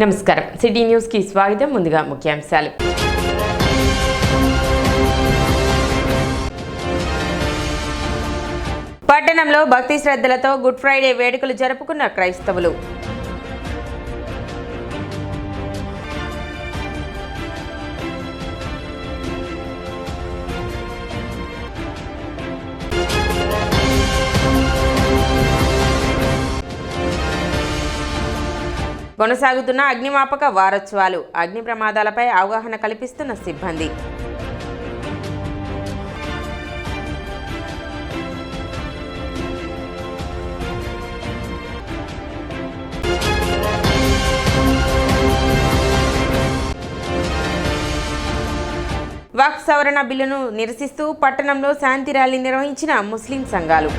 నమస్కారం. City news కి స్వాగతం. ముందుగా ముఖ్యాంశాలు. పట్టణంలో భక్తి శ్రద్ధలతో గుడ్ ఫ్రైడే వేడుకలు జరుపుకున్న క్రైస్తవులు. కొనసాగుతున్న అగ్నిమాపక వారోత్సవాలు. అగ్ని ప్రమాదాలపై అవగాహన కల్పిస్తున్న సిబ్బంది. వక్ఫ్ సవరణ బిల్లును నిరసిస్తూ పట్టణంలో శాంతి ర్యాలీ నిర్వహించిన ముస్లిం సంఘాలు.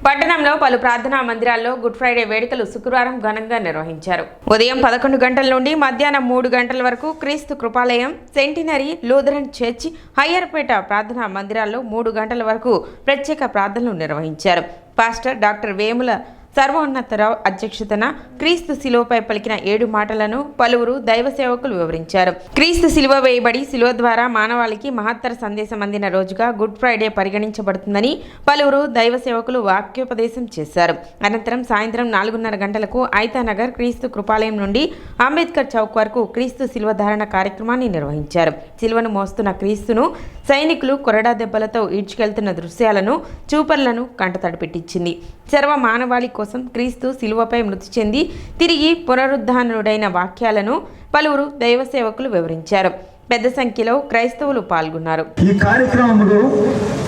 పట్టణంలో పలు ప్రార్థనా మందిరాల్లో గుడ్ ఫ్రైడే వేడుకలు శుక్రవారం ఘనంగా నిర్వహించారు. ఉదయం 11 గంటల నుండి మధ్యాహ్నం 3 గంటల వరకు క్రీస్తు కృపాలయం, సెంటినరీ లూథరన్ చర్చ్, హయ్యర్పేట ప్రార్థనా మందిరాల్లో 3 గంటల వరకు ప్రత్యేక ప్రార్థనలు నిర్వహించారు. పాస్టర్ డాక్టర్ వేముల సర్వోన్నతరావు అధ్యక్షతన క్రీస్తు శిలువపై పలికిన 7 మాటలను పలువురు దైవ సేవకులు వివరించారు. క్రీస్తు శిలువ వేయబడి శిలువ ద్వారా మానవాళికి మహత్తర సందేశం అందిన రోజుగా గుడ్ ఫ్రైడే పరిగణించబడుతుందని పలువురు దైవ సేవకులు వాక్యోపదేశం చేశారు. అనంతరం సాయంత్రం 4:30 గంటలకు ఐతానగర్ క్రీస్తు కృపాలయం నుండి అంబేద్కర్ చౌక్ వరకు క్రీస్తు శిలువ ధారణ కార్యక్రమాన్ని నిర్వహించారు. శిలువను మోస్తున్న క్రీస్తును సైనికులు కొరడా దెబ్బలతో ఈడ్చుకెళ్తున్న దృశ్యాలను చూపర్లను కంటతడి పెట్టించింది. సర్వ మానవాళి కోసం క్రీస్తు శిలువపై మృతి చెంది తిరిగి పునరుద్ధానుడైన వాక్యాలను పలువురు దైవ సేవకులు వివరించారు. పెద్ద సంఖ్యలో క్రైస్తవులు పాల్గొన్నారు. ఈ కార్యక్రమంలో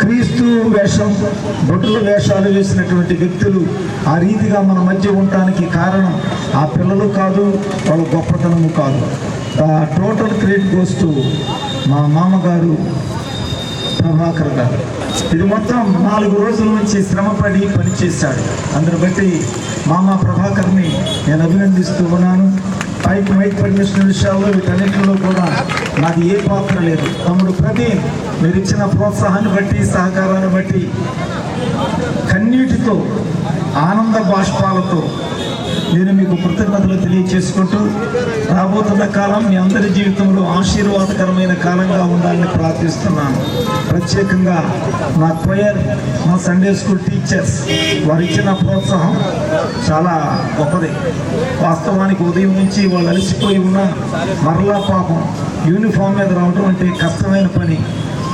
క్రీస్తు వేషం, బొట్టుల వేషాలు వేసినటువంటి వ్యక్తులు ఆ రీతిగా మన మధ్య ఉండటానికి కారణం ఆ పిల్లలు కాదు, వాళ్ళ గొప్పతనము కాదు. టోటల్ క్రెడిట్ గోస్ టు మా మామగారు ప్రభాకర్ గారు. ఇది మొత్తం 4 రోజుల నుంచి శ్రమపడి పనిచేశాడు. అందును బట్టి మామ ప్రభాకర్ని నేను అభినందిస్తూ ఉన్నాను. పైకి మైక్ పర్మిషన్ విషయాల్లో వీటన్నిటిలో కూడా నాది ఏ పాత్ర లేదు. తమ్ముడు ప్రదీప్, మీరు ఇచ్చిన ప్రోత్సాహాన్ని బట్టి, సహకారాన్ని బట్టి కన్నీటితో, ఆనంద బాష్పాలతో నేను మీకు కృతజ్ఞతలు తెలియచేసుకుంటూ రాబోతున్న కాలం మీ అందరి జీవితంలో ఆశీర్వాదకరమైన కాలంగా ఉండాలని ప్రార్థిస్తున్నాను. ప్రత్యేకంగా నా క్వయర్, మా సండే స్కూల్ టీచర్స్ వారు ఇచ్చిన ప్రోత్సాహం చాలా గొప్పది. వాస్తవానికి ఉదయం నుంచి వాళ్ళు అలసిపోయి ఉన్న మరలా పాపం యూనిఫామ్ మీద రావడం అంటే కష్టమైన పని.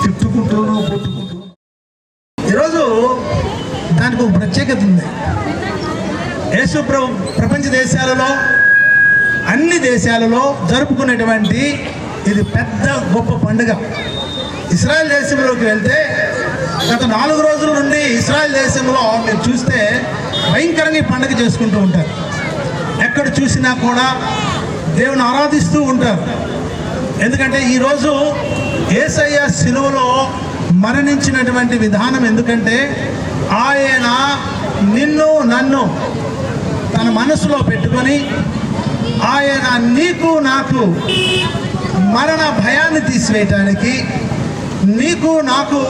తిట్టుకుంటూనూ కొట్టుకుంటూ ఈరోజు దానికి ఒక ప్రత్యేకత ఉంది. యేసు ప్రపంచ దేశాలలో, అన్ని దేశాలలో జరుపుకునేటువంటి ఇది పెద్ద గొప్ప పండుగ. ఇస్రాయల్ దేశంలోకి వెళ్తే గత 4 రోజుల నుండి ఇస్రాయల్ దేశంలో మీరు చూస్తే భయంకరంగా ఈ పండుగ చేసుకుంటూ ఉంటారు. ఎక్కడ చూసినా కూడా దేవుని ఆరాధిస్తూ ఉంటారు. ఎందుకంటే ఈరోజు యేసయ్య సిలువలో మరణించినటువంటి విధానం. ఎందుకంటే ఆయన నిన్ను నన్ను తన మనసులో పెట్టుకొని ఆయన నీకు నాకు మరణ భయాన్ని తీసివేయటానికి, నీకు నాకు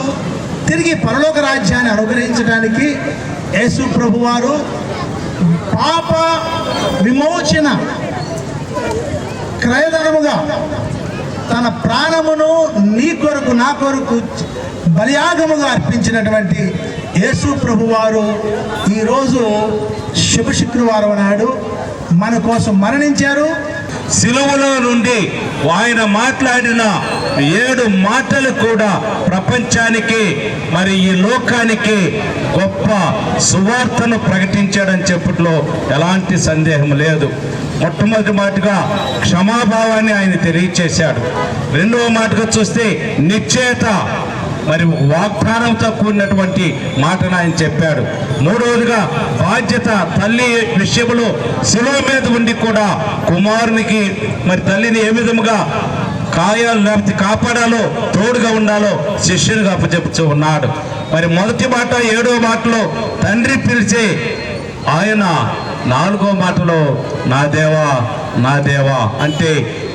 తిరిగి పరలోక రాజ్యాన్ని అనుగ్రహించడానికి యేసు ప్రభువారు పాప విమోచన క్రయధనముగా తన ప్రాణమును నీ కొరకు నా కొరకు బలియాగముగా అర్పించినటువంటి యేసు ప్రభువారు ఈరోజు శుభ శుక్రవారం నాడు మన కోసం మరణించారు. సిలువలో నుండి ఆయన మాట్లాడిన 7 మాటలు కూడా ప్రపంచానికి, మరి ఈ లోకానికి గొప్ప సువార్తను ప్రకటించాడని చెప్పట్లో ఎలాంటి సందేహం లేదు. మొట్టమొదటి మాటగా క్షమాభావాన్ని ఆయన తెలియచేశాడు. రెండవ మాటగా చూస్తే నిశ్చయత, మరి వాగ్దానంతో కూడినటువంటి మాటను ఆయన చెప్పాడు. మూడవదిగా బాధ్యత, తల్లి విషయంలో శిలువ మీద ఉండి కూడా కుమారునికి, మరి తల్లిని ఏ విధముగా కాయాలు లేకపోతే కాపాడాలో, తోడుగా ఉండాలో శిష్యునిగా అప్పచెప్పుతూ ఉన్నాడు. మరి మొదటి మాట 7వ మాటలో తండ్రి పిలిచే ఆయన, 4వ మాటలో నా దేవా నా దేవా అంటే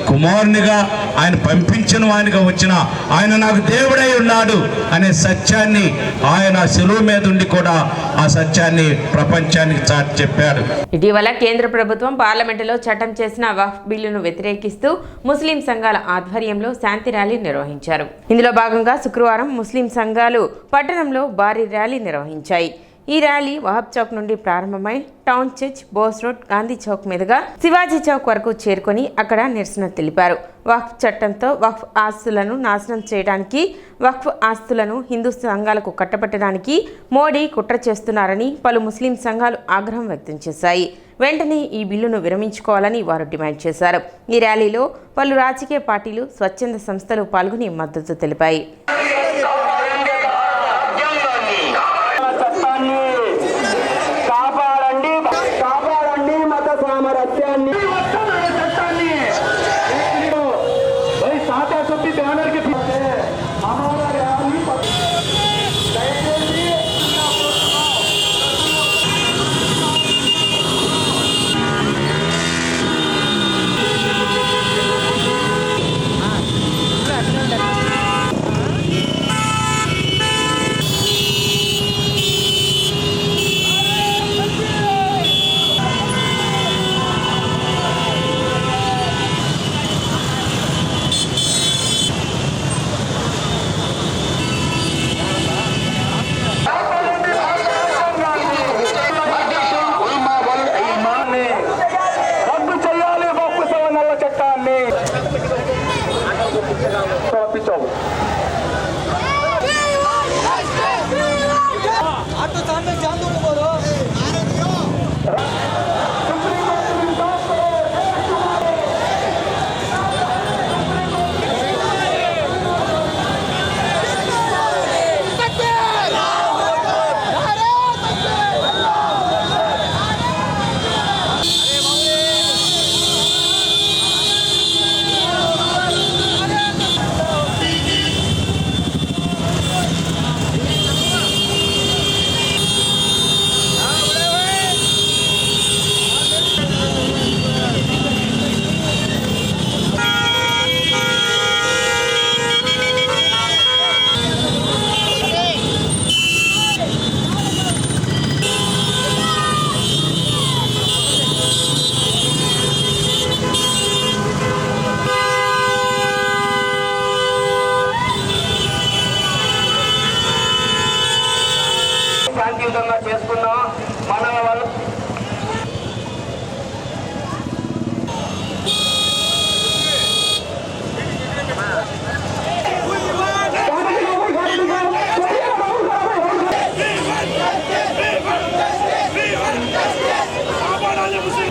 కుమారునిగా, ఆయన పంపించిన వానిగా వచ్చిన ఆయన నాకు దేవుడై ఉన్నాడు అనే సత్యాన్ని ఆయన శిలువ మీద ఉండి కూడా ఆ సత్యాన్ని ప్రపంచానికి చాటి చెప్పాడు. ఇటీవల కేంద్ర ప్రభుత్వం పార్లమెంటులో చట్టం చేసిన వక్ఫ్ బిల్లును వ్యతిరేకిస్తూ ముస్లిం సంఘాల ఆధ్వర్యంలో శాంతి ర్యాలీ నిర్వహించారు. ఇందులో భాగంగా శుక్రవారం ముస్లిం సంఘాలు పట్టణంలో భారీ ర్యాలీ నిర్వహించాయి. ఈ ర్యాలీ వహాబ్ చౌక్ నుండి ప్రారంభమై town church, Bose road, Gandhi Chowk మీదుగా శివాజీ చౌక్ వరకు చేరుకొని అక్కడ నిరసన తెలిపారు. వక్ఫ్ చట్టంతో వక్ఫ్ ఆస్తులను నాశనం చేయడానికి, వక్ఫ్ ఆస్తులను హిందూ సంఘాలకు కట్టబెట్టడానికి మోడీ కుట్ర చేస్తున్నారని పలు ముస్లిం సంఘాలు ఆగ్రహం వ్యక్తం చేశాయి. వెంటనే ఈ బిల్లును విరమించుకోవాలని వారు డిమాండ్ చేశారు. ఈ ర్యాలీలో పలు రాజకీయ పార్టీలు, స్వచ్ఛంద సంస్థలు పాల్గొని మద్దతు తెలిపాయి.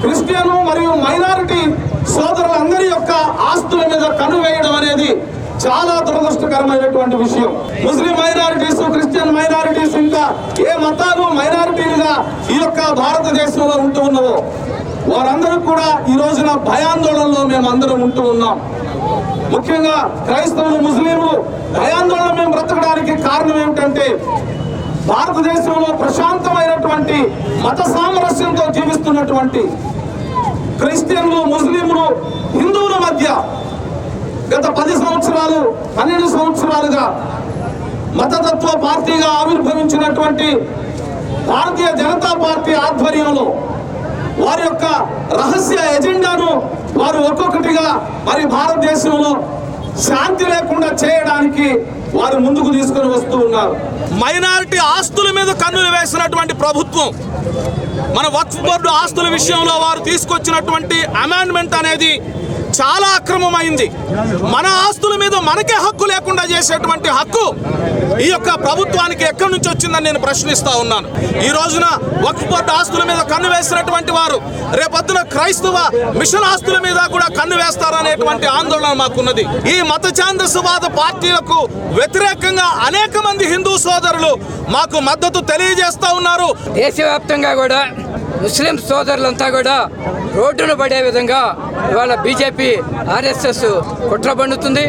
క్రిస్టియన్ మరియు మైనారిటీ సోదరులందరి యొక్క ఆస్తుల మీద కన్ను వేయడం అనేది చాలా దురదృష్టకరమైనటువంటి విషయం. ముస్లిం మైనారిటీస్, క్రిస్టియన్ మైనారిటీస్, ఇంకా ఏ మతాలు మైనారిటీలుగా ఈ యొక్క భారతదేశంలో ఉంటూ ఉన్నవో వారందరూ కూడా ఈ రోజున భయాందోళనలో మేము అందరం ఉంటూ ఉన్నాం. ముఖ్యంగా క్రైస్తవులు, ముస్లింలు భయాందోళన మేము బ్రతకడానికి కారణం ఏమిటంటే భారతదేశంలో ప్రశాంతమైనటువంటి మత సామరస్యంతో జీవిస్తున్నటువంటి క్రిస్టియన్లు, ముస్లింలు, హిందువుల మధ్య గత 10 సంవత్సరాలు 12 సంవత్సరాలుగా మతతత్వ పార్టీగా ఆవిర్భవించినటువంటి భారతీయ జనతా పార్టీ ఆధ్వర్యంలో వారి యొక్క రహస్య ఎజెండాను వారు ఒక్కొక్కటిగా మరి భారతదేశంలో శాంతి లేకుండా చేయడానికి వారు ముందుకు తీసుకొని వస్తూ ఉన్నారు. మైనారిటీ ఆస్తుల మీద కన్నులు వేసినటువంటి ప్రభుత్వం మన వక్ఫ్ బోర్డు ఆస్తుల విషయంలో వారు తీసుకొచ్చినటువంటి అమెండ్మెంట్ అనేది చాలా అక్రమమైంది. మన ఆస్తుల మీద మనకే హక్కు లేకుండా చేసేటువంటి హక్కు ఈ యొక్క ప్రభుత్వానికి ఎక్కడి నుంచి వచ్చిందని నేను ప్రశ్నిస్తా ఉన్నాను. ఈ రోజున వక్ఫ్ బోర్డు ఆస్తుల మీద కన్ను వేసినటువంటి వారు రేపొద్దున క్రైస్తవ మిషన్ ఆస్తుల మీద కూడా కన్ను వేస్తారనేటువంటి ఆందోళన మాకున్నది. ఈ మత ఛాందసవాద పార్టీలకు వ్యతిరేకంగా అనేక మంది హిందూ సోదరులు మాకు మద్దతు తెలియజేస్తా ఉన్నారు. దేశవ్యాప్తంగా కూడా ముస్లిం సోదరులంతా కూడా రోడ్డును పడే విధంగా ఇవాళ బీజేపీ ఆర్ఎస్ఎస్ కుట్ర పన్నుతుంది.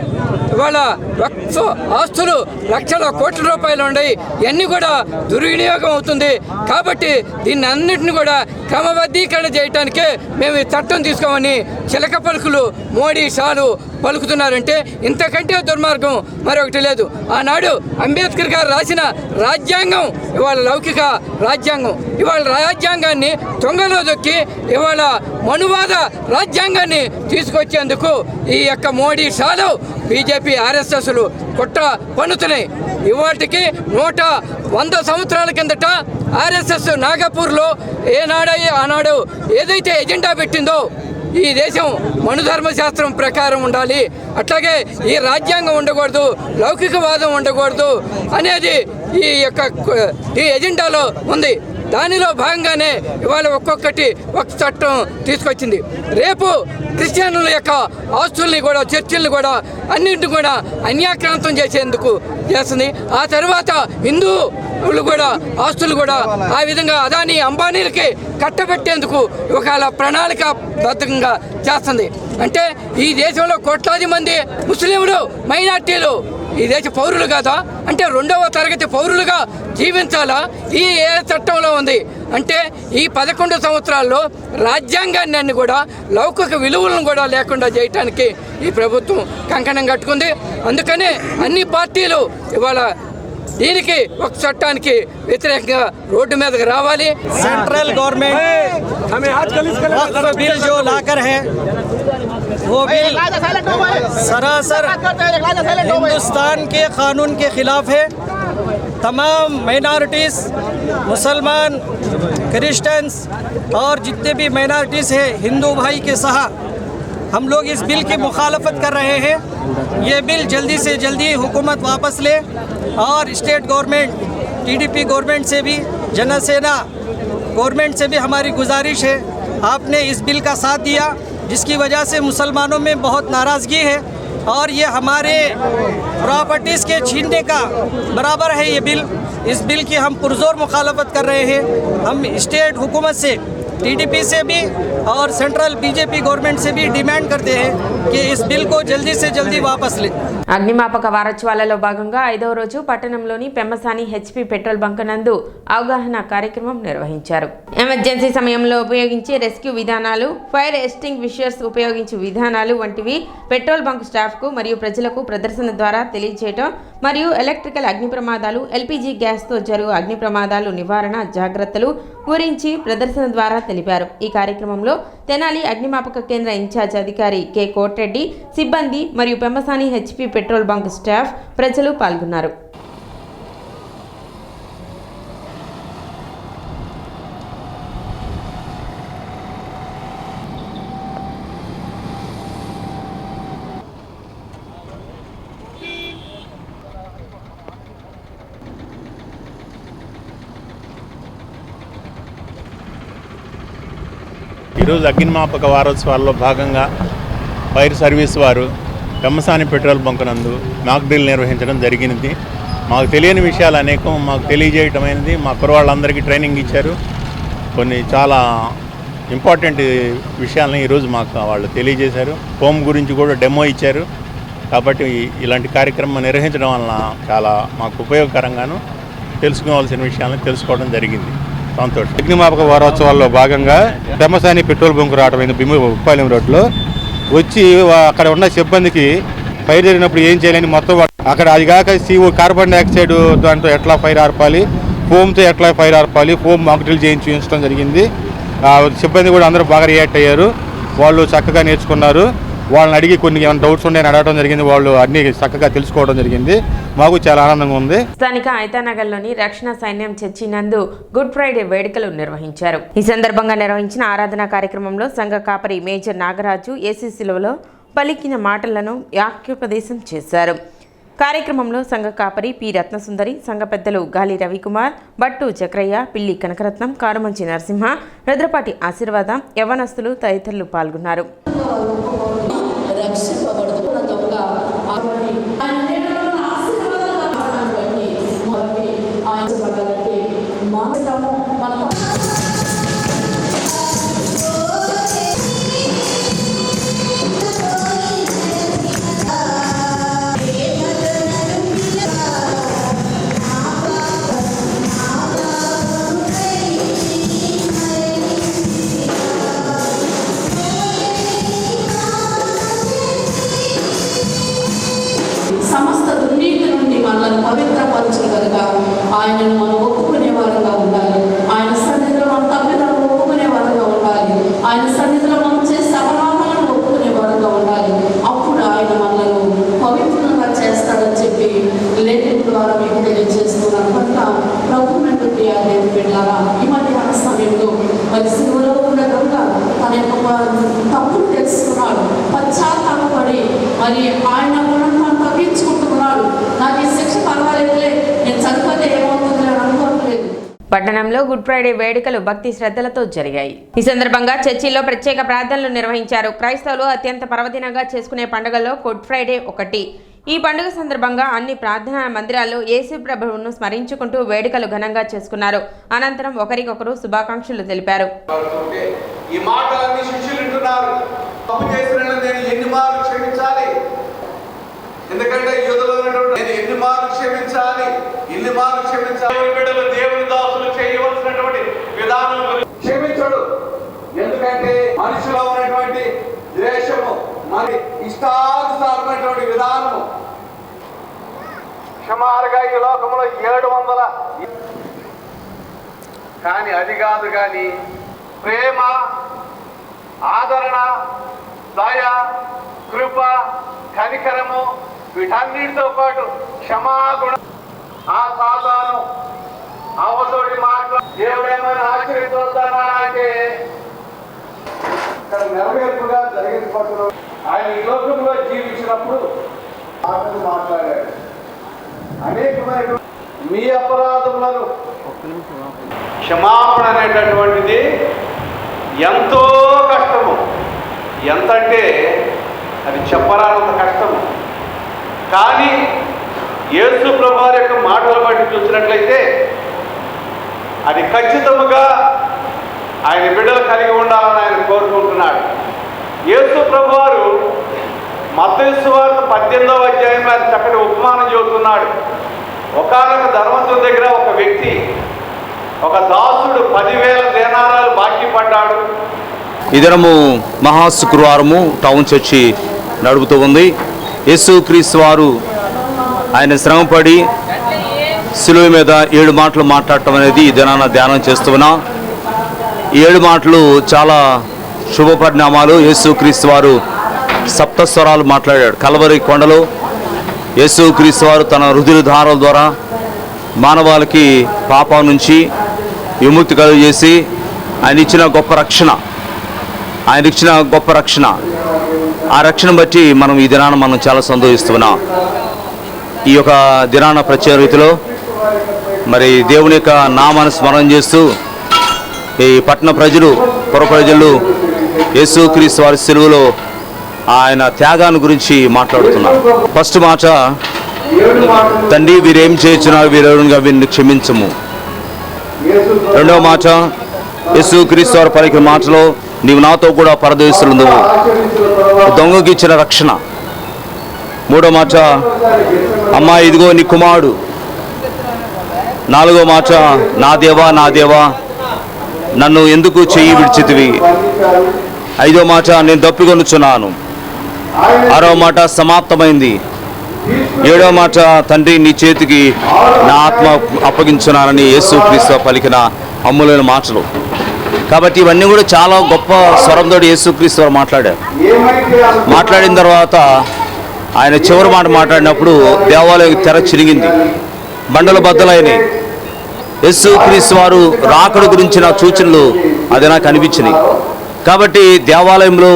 ఇవాళ వక్ఫ్ ఆస్తులు లక్షల కోట్ల రూపాయలు ఉన్నాయి, ఇవన్నీ కూడా దుర్వినియోగం అవుతుంది. కాబట్టి దీన్ని అన్నింటిని కూడా క్రమబద్ధీకరణ చేయడానికే మేము ఈ చట్టం తీసుకోమని చిలక పలుకులు మోడీ షాలు పలుకుతున్నారంటే ఇంతకంటే దుర్మార్గం మరొకటి లేదు. ఆనాడు అంబేద్కర్ గారు రాసిన రాజ్యాంగం ఇవాళ లౌకిక రాజ్యాంగం, ఇవాళ రాజ్యాంగాన్ని తొంగలో దొక్కి ఇవాళ మనువాద రాజ్యాంగాన్ని తీసుకొచ్చేందుకు ఈ యొక్క మోడీ షాలు బీజేపీ ఆర్ఎస్ఎస్లు కుట్ర పన్నుతున్నాయి. ఇవాటికి 100 సంవత్సరాల కిందట ఆర్ఎస్ఎస్ నాగపూర్లో ఆనాడు ఏదైతే ఎజెండా పెట్టిందో ఈ దేశం మనుధర్మశాస్త్రం ప్రకారం ఉండాలి, అట్లాగే ఈ రాజ్యాంగం ఉండకూడదు, లౌకికవాదం ఉండకూడదు అనేది ఈ ఎజెండాలో ఉంది. దానిలో భాగంగానే ఇవాళ ఒక్కొక్కటి ఒక చట్టం తీసుకొచ్చింది. రేపు క్రిస్టియన్ల యొక్క ఆస్తుల్ని కూడా చర్చిల్ని కూడా అన్నింటిని కూడా అన్యాక్రాంతం చేసేందుకు చేస్తుంది. ఆ తర్వాత హిందువులు కూడా ఆస్తులు కూడా ఆ విధంగా అదానీ అంబానీలకి కట్టబెట్టేందుకు ఒకవేళ ప్రణాళికాబద్ధంగా చేస్తుంది. అంటే ఈ దేశంలో కోట్లాది మంది ముస్లింలు మైనార్టీలు ఈ దేశ పౌరులు కాదా? అంటే 2వ తరగతి పౌరులుగా జీవించాలా? ఈ ఏ చట్టంలో ఉంది అంటే ఈ 11 సంవత్సరాల్లో రాజ్యాంగాన్ని అన్ని కూడా లౌకిక విలువలను కూడా లేకుండా చేయడానికి ఈ ప్రభుత్వం కంకణం కట్టుకుంది. అందుకనే అన్ని పార్టీలు ఇవాళ దీనికి ఒక చట్టానికి వ్యతిరేకంగా రోడ్డు మీదకి రావాలి. सेंट्रल गवर्नमेंट वक्फ बिल जो लाकर है वो बिल सरासर हिंदुस्तान के कानून के खिलाफ है। तमाम माइनॉरिटीज़, मुसलमान, क्रिश्चियंस और जितने भी माइनॉरिटीज़ हैं, हिंदू भाई के सहा हम लोग इस बिल की मुखालफत कर रहे हैं। ये बिल जल्दी से जल्दी हुकूमत वापस ले और स्टेट गवर्नमेंट, टीडीपी गवर्नमेंट से भी, जनसेना गवर्नमेंट से भी हमारी गुजारिश है, आपने इस बिल का साथ दिया जिसकी वजह से मुसलमानों में बहुत नाराज़गी है और ये हमारे प्रॉपर्टीज़ के छीनने का बराबर है। ये बिल, इस बिल की हम पुरजोर मुखालफत कर रहे हैं। हम स्टेट हुकूमत से, टीडीपी से भी और सेंट्रल बीजेपी गवर्नमेंट से भी डिमांड करते हैं कि इस बिल को जल्दी से जल्दी वापस लें। అగ్నిమాపక వారోత్సవాలలో భాగంగా 5వ రోజు పట్టణంలోని పెమ్మసాని హెచ్పి పెట్రోల్ బంక్ నందు అవగాహన కార్యక్రమం నిర్వహించారు. ఎమర్జెన్సీ సమయంలో ఉపయోగించే రెస్క్యూ విధానాలు, ఫైర్ ఎస్టింగ్విషర్స్ ఉపయోగించే విధానాలు వంటివి పెట్రోల్ బంక్ స్టాఫ్ కు మరియు ప్రజలకు ప్రదర్శన ద్వారా తెలియజేయడం మరియు ఎలక్ట్రికల్ అగ్ని ప్రమాదాలు, ఎల్పీజీ గ్యాస్ తో జరుగు అగ్ని ప్రమాదాలు నివారణ జాగ్రత్తలు గురించి ప్రదర్శన ద్వారా తెలిపారు. ఈ కార్యక్రమంలో తెనాలి అగ్నిమాపక కేంద్ర ఇన్ఛార్జ్ అధికారి కె కోట్రెడ్డి, సిబ్బంది మరియు Pemmasani HP petrol bunk staff, ప్రజలు పాల్గొన్నారు. ఈరోజు అగ్నిమాపక వారోత్సవాల్లో భాగంగా ఫైర్ సర్వీస్ వారు పెమ్మసాని పెట్రోల్ బంక్ నందు మాక్ డ్రిల్ నిర్వహించడం జరిగినది. మాకు తెలియని విషయాలు అనేకం మాకు తెలియజేయటమైనది. మా కుర్రవాళ్ళందరికీ ట్రైనింగ్ ఇచ్చారు. కొన్ని చాలా ఇంపార్టెంట్ విషయాలను ఈరోజు మాకు వాళ్ళు తెలియజేశారు. హోమ్ గురించి కూడా డెమో ఇచ్చారు. కాబట్టి ఇలాంటి కార్యక్రమం నిర్వహించడం వలన చాలా మాకు ఉపయోగకరంగాను తెలుసుకోవాల్సిన విషయాలను తెలుసుకోవడం జరిగింది. సంతోషం. అగ్నిమాపక వారోత్సవాల్లో భాగంగా పెమ్మసాని పెట్రోల్ బంక్ రావడం ఉప్పాలెం రోడ్లో వచ్చి అక్కడ ఉన్న సిబ్బందికి ఫైర్ జరిగినప్పుడు ఏం చేయాలని మొత్తం అక్కడ అది కాక CO కార్బన్ డైఆక్సైడ్ దాంతో ఎట్లా ఫైర్ ఆర్పాలి, ఫోమ్తో ఎట్లా ఫైర్ ఆర్పాలి, ఫోమ్ మాక్ డ్రిల్ చేయించడం జరిగింది. సిబ్బంది కూడా అందరూ బాగా రియాక్ట్ అయ్యారు. వాళ్ళు చక్కగా నేర్చుకున్నారు. వాళ్ళని అడిగి కొన్ని ఏమైనా డౌట్స్ ఉన్నాయని అడగడం జరిగింది. వాళ్ళు అన్ని చక్కగా తెలుసుకోవడం జరిగింది. మాకు చాలా ఆనందంగా ఉంది. స్థానిక ఐతానగర్లోని రక్షణ సైన్యం చర్చి నందు గుడ్ ఫ్రైడే వేడుకలు నిర్వహించారు. ఈ సందర్భంగా నిర్వహించిన ఆరాధన కార్యక్రమంలో సంఘ కాపరి మేజర్ నాగరాజు ఏసీసీలో పలికిన మాటలను వాక్యోపదేశం చేశారు. కార్యక్రమంలో సంఘ కాపరి పి రత్నసుందరి, సంఘ పెద్దలు గాలి రవికుమార్, బట్టు చక్రయ్య, పిల్లి కనకరత్నం, కారుమంచి నరసింహ, రుద్రపాటి ఆశీర్వాదం, యవనస్తులు తదితరులు పాల్గొన్నారు. మనల్ని పవిత్రపరచగలగా ఆయనను మనం ఒప్పుకునే వారంగా ఉండాలి. ఆయన సన్నిధిలో మనం తప్పిదలను ఒప్పుకునే వారంగా ఉండాలి. ఆయన సన్నిధిలో మనం చేసే అపరాధాలను ఒప్పుకునే వారంగా ఉండాలి. అప్పుడు ఆయన మనలను పవిత్రంగా చేస్తాడని చెప్పి లేఖన ద్వారా మీకు తెలియజేస్తున్నాను. కనుక ప్రభువునందు ప్రియ దేవుని బిడ్డలారా, ఈ మధ్యాహ్న సమయంలో మరి సిలువలో ఉన్న దొంగ తన యొక్క తప్పులు తెలుసుకున్నాడు, పశ్చాత్తాపడి మరి ఆయన గుణంగా తగ్గించుకుంటున్నాడు. నాకు ఈ శిక్ష పర్వాలేదులే, నేను చనిపోతే ఏమవుతుంది అని అనుకోవట్లేదు. పట్టణంలో గుడ్ ఫ్రైడే వేడుకలు భక్తి శ్రద్ధలతో జరిగాయి. ఈ సందర్భంగా చర్చిల్లో ప్రత్యేక ప్రార్థనలు నిర్వహించారు. క్రైస్తవులు అత్యంత పర్వదినంగా చేసుకునే పండుగల్లో గుడ్ ఫ్రైడే ఒకటి. ఈ పండుగ సందర్భంగా అన్ని ప్రార్థనా మందిరాల్లో యేసు ప్రభువును స్మరించుకుంటూ వేడుకలు ఘనంగా చేసుకున్నారు. అనంతరం ఒకరికొకరు శుభాకాంక్షలు తెలిపారు. ఈ మాటలన్నీ శిష్యులు వింటున్నారు. తప్పు చేసిన నేను ఎన్ని మార్లు క్షమించాలి, ఎందుకంటే యూదులో నేను ఎన్ని మార్లు క్షమించాలి, ఇన్ని మార్లు క్షమించాలి. బిడ్డలు దేవుని దాసులు చేయవలసినటువంటి విధానం క్షమించడు. ఎందుకంటే మనిషిలో ఉన్నటువంటి ద్వేషము మరి ఇష్టానుసారమైనటువంటి విధానము క్షమారుగా ఈ లోకంలో 700 కానీ అది కాదు. కానీ ప్రేమ, ఆదరణ, దయ, కృప, కనికరము వీటన్నిటితో పాటు క్షమాగుణం, ఆ సాధాను అవతోడి మాటలు దేవుడేమైనా ఆశ్చర్యపోతానా అంటే ఇక్కడ నెరవేర్పుగా జరిగిన పట్టులో ఆయన ఈ లోకంలో జీవించినప్పుడు మాట్లాడాడు. అనేకమైన మీ అపరాధములను క్షమాపణ అనేటటువంటిది ఎంతో కష్టము. ఎంతంటే అది చెప్పరానంత కష్టము. కానీ యేసు ప్రభువారి యొక్క మాటలు బట్టి చూసినట్లయితే అది ఖచ్చితముగా ఆయన బిడ్డలు కలిగి ఉండాలని ఆయన కోరుకుంటున్నాడు. యేసు ప్రభువారు మత్తయి సువార్త 18వ అధ్యాయం ఆయన చక్కటి ఉపమానం చెబుతున్నాడు. ఒకానొక ధర్మవంతుని దగ్గర ఒక వ్యక్తి, ఒక దాసుడు 10,000 దేనారాలు బాకీ పడ్డాడు. ఈ దినము మహాశుక్రవారము టౌన్ చర్చి నడుపుతూ ఉంది. యేసుక్రీస్తు వారు ఆయన శ్రమపడి శిలువ మీద 7 మాటలు మాట్లాడటం అనేది ఈ దినాన ధ్యానం చేస్తున్నా. ఈ 7 మాటలు చాలా శుభ పరిణామాలు. యేసుక్రీస్తు వారు సప్తస్వరాలు మాట్లాడాడు. కల్వరి కొండలో యేసుక్రీస్తు వారు తన రుధిరధారల ద్వారా మానవాళికి పాపం నుంచి విముక్తి కలుగజేసి ఆయన ఇచ్చిన గొప్ప రక్షణ, ఆ రక్షణ బట్టి మనం ఈ దినాన మనం చాలా సంతోషిస్తున్నాం. ఈ యొక్క దినాన ప్రత్యేక రీతిలో మరి దేవుని యొక్క నామాన్ని స్మరణ చేస్తూ ఈ పట్టణ ప్రజలు, పుర ప్రజలు యేసుక్రీస్తు వారి సిలువలో ఆయన త్యాగాన్ని గురించి మాట్లాడుతున్నారు. ఫస్ట్ మాట, తండ్రి వీరేం చేస్తున్నారు, వీరెవరుగా వీరిని క్షమించము. రెండవ మాట, యేసుక్రీస్తు వారి పలికిన మాటలో నీవు నాతో కూడా పరదేశులు నువ్వు దొంగకి ఇచ్చిన రక్షణ. మూడో మాట, అమ్మా ఇదిగో నీ కుమారుడు. నాలుగో మాట, నా దేవా నన్ను ఎందుకు చెయ్యి విడిచితివి. ఐదో మాట, నేను దప్పికొనుచున్నాను. ఆరో మాట, సమాప్తమైంది. ఏడో మాట, తండ్రి నీ చేతికి నా ఆత్మ అప్పగించున్నానని యేసుక్రీస్తు పలికిన అమ్ములైన మాటలు. కాబట్టి ఇవన్నీ కూడా చాలా గొప్ప స్వరంతో యేసుక్రీస్తు వారు మాట్లాడిన తర్వాత ఆయన చివరి మాట మాట్లాడినప్పుడు దేవాలయం తెర చిరిగింది, బండలు బద్దలైనవి. యేసుక్రీస్తు వారు రాకడ గురించిన సూచనలు అది నాకు అనిపించినాయి. కాబట్టి దేవాలయంలో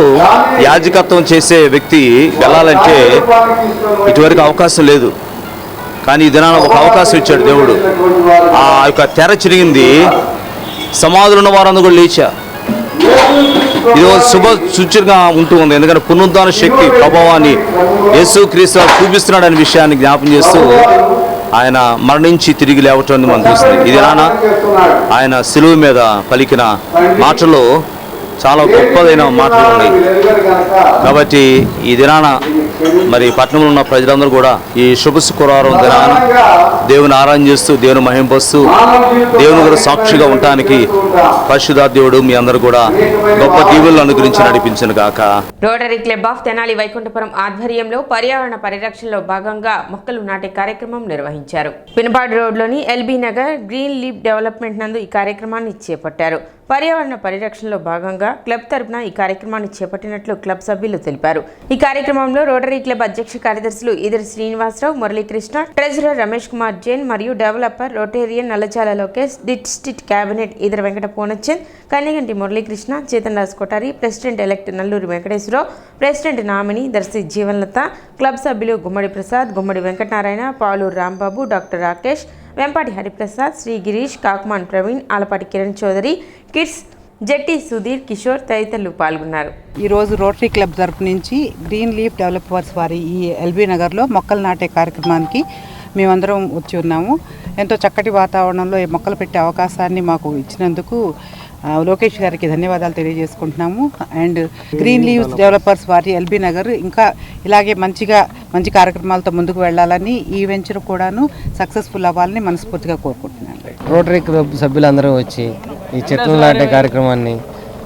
యాజకత్వం చేసే వ్యక్తి వెళ్ళాలంటే ఇటువరకు అవకాశం లేదు. కానీ ఈ దినాన ఒక అవకాశం ఇచ్చాడు దేవుడు. ఆ యొక్క తెర చిరిగింది, సమాధులు ఉన్న వారందరూ కూడా లేచారు. ఇది శుభ సూచనగా ఉంటూ ఉంది. ఎందుకంటే పునరుద్ధాన శక్తి ప్రభావాన్ని యేసుక్రీస్తు చూపిస్తున్నాడు అనే విషయాన్ని జ్ఞాపం చేస్తూ ఆయన మరణించి తిరిగి లేవటాన్ని మనం చూస్తుంది. ఇది ఆయన శిలువ మీద పలికిన మాటలు చాలా గొప్పదైన మాటలు ఉన్నాయి. కాబట్టి ఈ దినాన మరి పట్టణంలో ఉన్న ప్రజలందరూ కూడా ఈ శుభ శుక్రవారం దినాన దేవుని ఆరాధన చేస్తూ దేవుని మహింపరుస్తూ దేవుని కూడా సాక్షిగా ఉండటానికి పరిశుద్ధ దేవుడు మీ అందరూ కూడా గొప్ప దీవులను అనుగ్రహించి నడిపించను గాక. Rotary club of Tenali Vaikunthapuram ఆధ్వర్యంలో పర్యావరణ పరిరక్షణలో భాగంగా మొక్కలు నాటే కార్యక్రమం నిర్వహించారు. పినపాడు రోడ్లోని LB Nagar green leaf development నందు ఈ కార్యక్రమాన్ని చేపట్టారు. పర్యావరణ పరిరక్షణలో భాగంగా క్లబ్ తరపున ఈ కార్యక్రమాన్ని చేపట్టినట్లు క్లబ్ సభ్యులు తెలిపారు. ఈ కార్యక్రమంలో రోటరీ క్లబ్ అధ్యక్ష కార్యదర్శులు ఈదరి శ్రీనివాసరావు, మురళీకృష్ణ, ట్రెజరర్ రమేష్ కుమార్ జైన్ మరియు developer rotarian Nallachala Lokesh, district cabinet Edara Venkata Purnachand, Kanyaganti Muralikrishna, Chetan Raj Kotari, president elect Nalluri Venkateswararao, president nominee Darshi Jeevanlatha, club సభ్యులు గుమ్మడి ప్రసాద్, గుమ్మడి వెంకటనారాయణ, పాలూరు రాంబాబు, డాక్టర్ రాకేష్, వెంపాటి హరిప్రసాద్, శ్రీ గిరీష్, కాకుమాన్ ప్రవీణ్, ఆలపాటి కిరణ్ చౌదరి, కిడ్స్ జట్టి సుధీర్, కిషోర్ తదితరులు పాల్గొన్నారు. ఈరోజు రోటరీ క్లబ్ తరపు నుంచి గ్రీన్ లీఫ్ డెవలపర్స్ వారి ఈ ఎల్బీ నగర్లో మొక్కలు నాటే కార్యక్రమానికి మేమందరం వచ్చి ఉన్నాము. ఎంతో చక్కటి వాతావరణంలో ఈ మొక్కలు పెట్టే అవకాశాన్ని మాకు ఇచ్చినందుకు లోకేష్ గారికి ధన్యవాదాలు తెలియజేసుకుంటున్నాము. అండ్ గ్రీన్ లీవ్స్ డెవలపర్స్ వారి ఎల్బీ నగర్ ఇంకా ఇలాగే మంచి కార్యక్రమాలతో ముందుకు వెళ్ళాలని, ఈ వెంచర్ కూడాను సక్సెస్ఫుల్ అవ్వాలని మనస్ఫూర్తిగా కోరుకుంటున్నాను. రోటరీ క్లబ్ సభ్యులందరూ వచ్చి ఈ చెట్లు నాటే కార్యక్రమాన్ని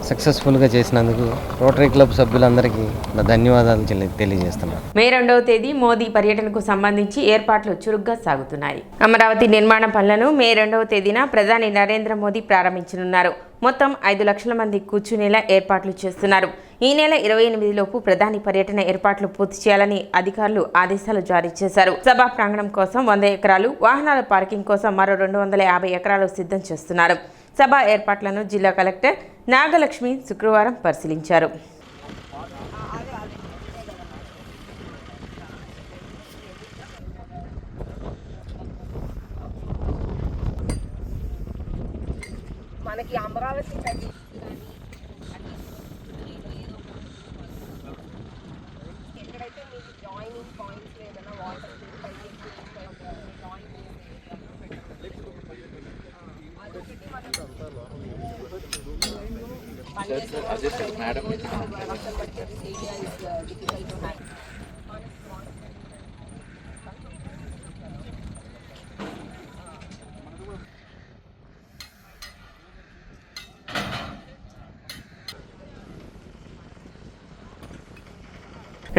సక్సెస్ఫుల్గా చేసినందుకు రోటరీ క్లబ్ సభ్యులందరికీ నా ధన్యవాదాలు తెలియజేస్తున్నాను. మే 2వ తేదీ మోదీ పర్యటనకు సంబంధించి ఏర్పాట్లు చురుగ్గా సాగుతున్నాయి. అమరావతి నిర్మాణ పనులను మే 2వ తేదీన ప్రధాని నరేంద్ర మోదీ ప్రారంభించనున్నారు. మొత్తం 5 లక్షల మంది కూర్చునేలా ఏర్పాట్లు చేస్తున్నారు. ఈ నెల 28 లోపు ప్రధాని పర్యటన ఏర్పాట్లు పూర్తి చేయాలని అధికారులు ఆదేశాలు జారీ చేశారు. సభా ప్రాంగణం కోసం 100 ఎకరాలు, వాహనాల పార్కింగ్ కోసం మరో 250 ఎకరాలు సిద్ధం చేస్తున్నారు. సభా ఏర్పాట్లను జిల్లా కలెక్టర్ నాగలక్ష్మి శుక్రవారం పరిశీలించారు. మనకి అమరావతి ఎక్కడైతే మీకు జాయినింగ్ పాయింట్స్ ఏదైనా వాటర్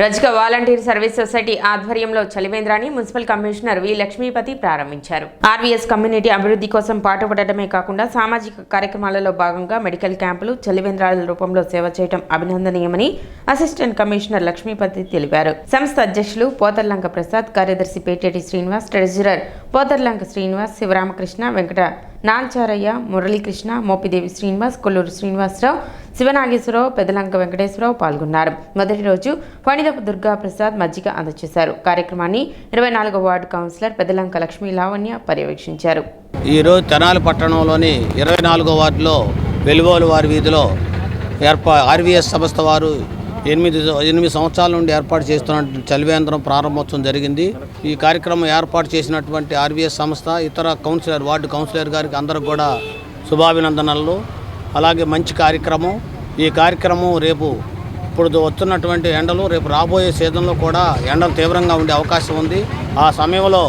రజక వాలంటీర్ సర్వీస్ సొసైటీ ఆధ్వర్యంలో చలివేంద్రాన్ని మున్సిపల్ కమిషనర్ వి లక్ష్మీపతి ప్రారంభించారు. ఆర్వీఎస్ కమ్యూనిటీ అభివృద్ధి కోసం పాటుపడటమే కాకుండా సామాజిక కార్యక్రమాలలో భాగంగా మెడికల్ క్యాంపులు, చలివేంద్రాల రూపంలో సేవ చేయడం అభినందనీయమని అసిస్టెంట్ కమిషనర్ లక్ష్మీపతి తెలిపారు. సంస్థ అధ్యక్షులు పోతర్లంక ప్రసాద్, కార్యదర్శి పేటేటి శ్రీనివాస్, ట్రెజరర్ పోతర్లంక శ్రీనివాస్, శివరామకృష్ణ, వెంకట నాల్చారయ్య, మురళీకృష్ణ, మోపిదేవి శ్రీనివాస్, కొల్లూరు శ్రీనివాసరావు, శివనాగేశ్వరరావు, పెదలంక వెంకటేశ్వరరావు పాల్గొన్నారు. మొదటి రోజు ఫణిదపు దుర్గా ప్రసాద్ మజ్జిగ అందజేశారు. కార్యక్రమాన్ని 24వ వార్డు కౌన్సిలర్ పెదలంక లక్ష్మీ లావణ్య పర్యవేక్షించారు. ఈరోజు తెనాలి పట్టణంలోని 24వ వార్డులో వెలుగోలు వారి వీధిలో ఆర్వీఎస్ సంస్థ వారు 8 సంవత్సరాల నుండి ఏర్పాటు చేస్తున్న చలివేంద్రం ప్రారంభోత్సవం జరిగింది. ఈ కార్యక్రమం ఏర్పాటు చేసినటువంటి ఆర్వీఎస్ సంస్థ, ఇతర కౌన్సిలర్, వార్డు కౌన్సిలర్ గారికి అందరికి కూడా శుభాభినందనలు. అలాగే మంచి కార్యక్రమం. ఈ కార్యక్రమం ఇప్పుడు వస్తున్నటువంటి ఎండలు, రేపు రాబోయే సీజన్లో కూడా ఎండలు తీవ్రంగా ఉండే అవకాశం ఉంది. ఆ సమయంలో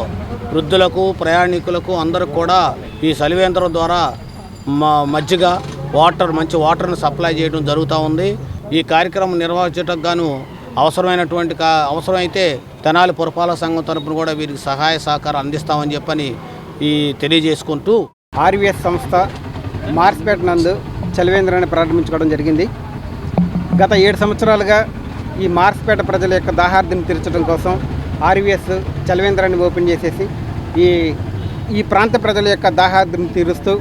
వృద్ధులకు, ప్రయాణికులకు అందరికి కూడా ఈ చలివేంద్రం ద్వారా మజ్జిగ, మంచి వాటర్ని సప్లై చేయడం జరుగుతూ ఉంది. ఈ కార్యక్రమం నిర్వహించడానికి గాను అవసరమైతే తెనాలి పురపాలక సంఘం తరపున కూడా వీరికి సహాయ సహకారం అందిస్తామని చెప్పని తెలియజేసుకుంటూ ఆర్వీఎస్ సంస్థ మార్స్పేట నందు చలివేంద్రాన్ని ప్రారంభించుకోవడం జరిగింది. గత 7 సంవత్సరాలుగా ఈ మార్స్పేట ప్రజల యొక్క దాహార్తిని తీర్చడం కోసం ఆర్వీఎస్ చలివేంద్రాన్ని ఓపెన్ చేసేసి ఈ ప్రాంత ప్రజల యొక్క దాహార్తిని తీరుస్తూ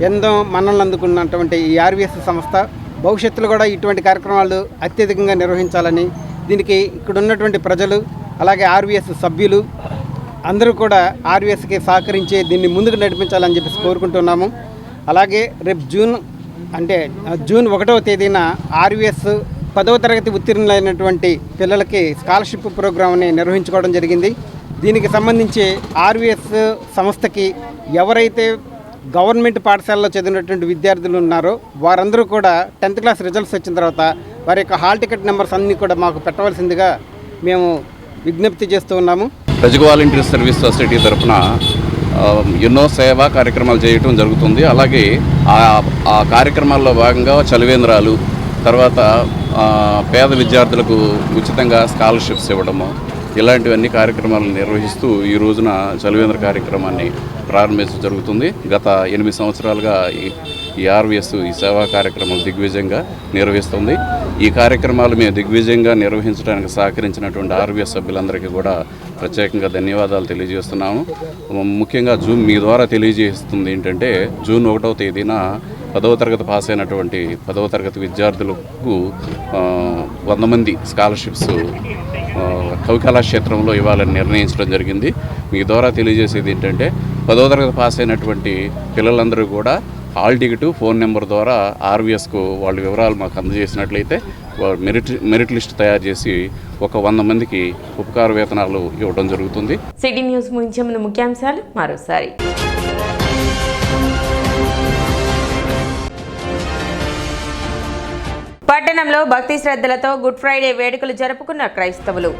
ఎంతో మన్ననలు అందుకున్నటువంటి ఈ ఆర్వీఎస్ సంస్థ భవిష్యత్తులో కూడా ఇటువంటి కార్యక్రమాలు అత్యధికంగా నిర్వహించాలని, దీనికి ఇక్కడ ఉన్నటువంటి ప్రజలు అలాగే ఆర్వీఎస్ సభ్యులు అందరూ కూడా ఆర్వీఎస్కి సహకరించి దీన్ని ముందుకు నడిపించాలని చెప్పేసి కోరుకుంటున్నాము. అలాగే రేపు జూన్ 1వ తేదీన ఆర్వీఎస్ 10వ తరగతి ఉత్తీర్ణులైనటువంటి పిల్లలకి స్కాలర్షిప్ ప్రోగ్రామ్ని నిర్వహించుకోవడం జరిగింది. దీనికి సంబంధించి ఆర్వీఎస్ సంస్థకి ఎవరైతే గవర్నమెంట్ పాఠశాలలో చదివినటువంటి విద్యార్థులు ఉన్నారో వారందరూ కూడా 10th క్లాస్ రిజల్ట్స్ వచ్చిన తర్వాత వారి యొక్క హాల్ టికెట్ నెంబర్స్ అన్నీ కూడా మాకు పెట్టవలసిందిగా మేము విజ్ఞప్తి చేస్తూ ఉన్నాము. ప్రజకు వాలంటీర్ సర్వీస్ సొసైటీ తరఫున ఎన్నో సేవా కార్యక్రమాలు చేయటం జరుగుతుంది. అలాగే ఆ కార్యక్రమాల్లో భాగంగా చలివేంద్రాలు, తర్వాత పేద విద్యార్థులకు ఉచితంగా స్కాలర్షిప్స్ ఇవ్వడము, ఇలాంటివన్నీ కార్యక్రమాలను నిర్వహిస్తూ ఈ రోజున చలివేంద్ర కార్యక్రమాన్ని ప్రారంభించడం జరుగుతుంది. గత 8 సంవత్సరాలుగా ఈ ఆర్వీఎస్ ఈ సేవా కార్యక్రమాలు దిగ్విజయంగా నిర్వహిస్తుంది. ఈ కార్యక్రమాలు మేము దిగ్విజయంగా నిర్వహించడానికి సహకరించినటువంటి ఆర్వీఎస్ సభ్యులందరికీ కూడా ప్రత్యేకంగా ధన్యవాదాలు తెలియజేస్తున్నాము. ముఖ్యంగా మీ ద్వారా తెలియజేస్తుంది ఏంటంటే జూన్ 1వ తేదీన 10వ తరగతి పాస్ అయినటువంటి 10వ తరగతి విద్యార్థులకు 100 మంది స్కాలర్షిప్స్ కళాక్షేత్రంలో ఇవ్వాలని నిర్ణయించడం జరిగింది. మీ ద్వారా తెలియజేసేది ఏంటంటే 10వ తరగతి పాస్ అయినటువంటి పిల్లలందరూ కూడా హాల్ టికెట్, ఫోన్ నెంబర్ ద్వారా ఆర్వీఎస్కు వాళ్ళ వివరాలు మాకు అందజేసినట్లయితే మెరిట్ లిస్ట్ తయారు చేసి ఒక 100 మందికి ఉపకార వేతనాలు ఇవ్వడం జరుగుతుంది. సిటీ న్యూస్ ముగించే ముందు ముఖ్యాంశాలు మరోసారి. పట్టణంలో భక్తి శ్రద్ధలతో గుడ్ ఫ్రైడే వేడుకలు జరుపుకున్న క్రైస్తవులు.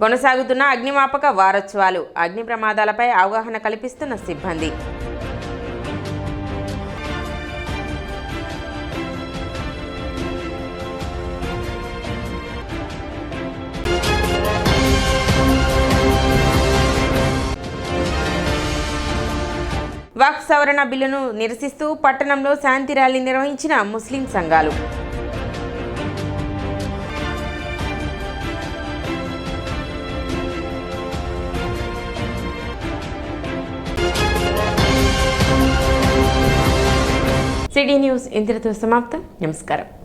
కొనసాగుతున్న అగ్నిమాపక వారోత్సవాలు, అగ్ని ప్రమాదాలపై అవగాహన కల్పిస్తున్న సిబ్బంది. వక్ఫ్ సవరణ బిల్లును నిరసిస్తూ పట్టణంలో శాంతి ర్యాలీ నిర్వహించిన ముస్లిం సంఘాలు. సిటీ న్యూస్ ఇంతటితో సమాప్తం. నమస్కారం.